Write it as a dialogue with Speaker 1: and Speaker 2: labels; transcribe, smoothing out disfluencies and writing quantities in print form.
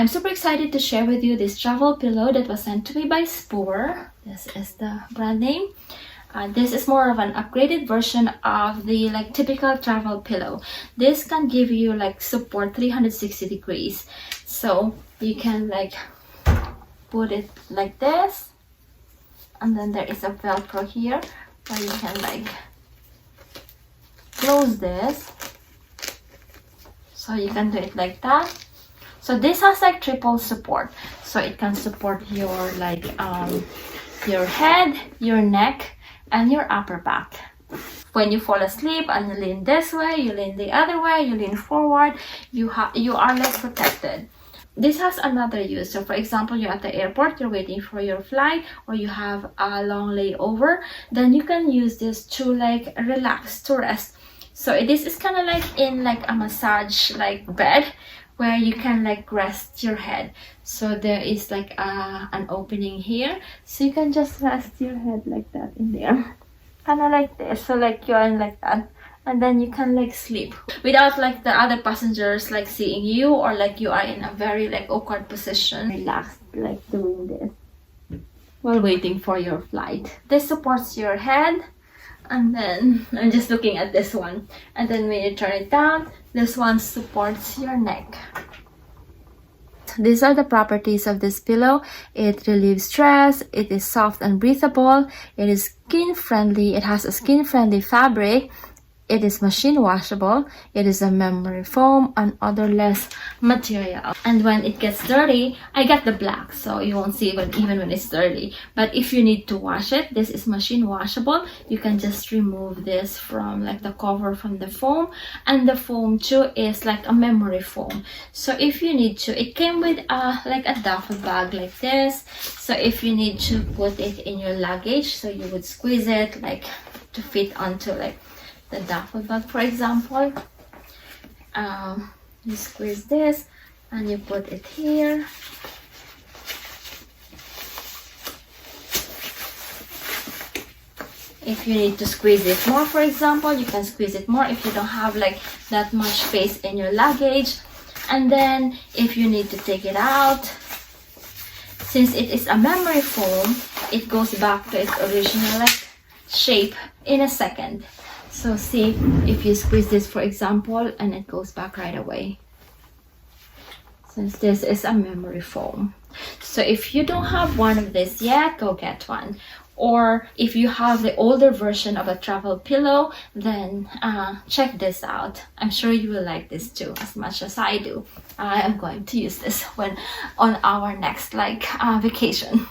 Speaker 1: I'm super excited to share with you this travel pillow that was sent to me by Spoor. This is the brand name. This is more of an upgraded version of the typical travel pillow. This can give you support 360 degrees. So you can put it like this, and then there is a Velcro here where you can close this. So you can do it like that. So this has triple support. So it can support your your head, your neck, and your upper back. When you fall asleep and you lean this way, you lean the other way, you lean forward, you are less protected. This has another use. So for example, you're at the airport, you're waiting for your flight, or you have a long layover, then you can use this to relax, to rest. So this is kind of in a massage bed where you can rest your head. So there is an opening here, so you can just rest your head like that in there, kind of like this. So you're in like that, and then you can sleep without the other passengers seeing you, or you are in a very awkward position. Relaxed doing this while waiting for your flight. This supports your head. And then I'm just looking at this one, and then when you turn it down, this one supports your neck. These are the properties of this pillow. It relieves stress, it is soft and breathable, it is skin friendly, it has a skin friendly fabric, it is machine washable, it is a memory foam and odorless material. And when it gets dirty, I got the black, so you won't see it even when it's dirty. But if you need to wash it, this is machine washable. You can just remove this from the cover from the foam, and the foam too is a memory foam. So if you need to, it came with a duffel bag like this. So if you need to put it in your luggage, so you would squeeze it to fit onto the duffel bag, for example. You squeeze this and you put it here. If you need to squeeze it more, for example, you can squeeze it more if you don't have that much space in your luggage. And then if you need to take it out, since it is a memory foam, it goes back to its original shape in a second. So see, if you squeeze this, for example, and it goes back right away, since this is a memory foam. So if you don't have one of this yet, go get one. Or if you have the older version of a travel pillow, then check this out. I'm sure you will like this too, as much as I do. I am going to use this on our next vacation.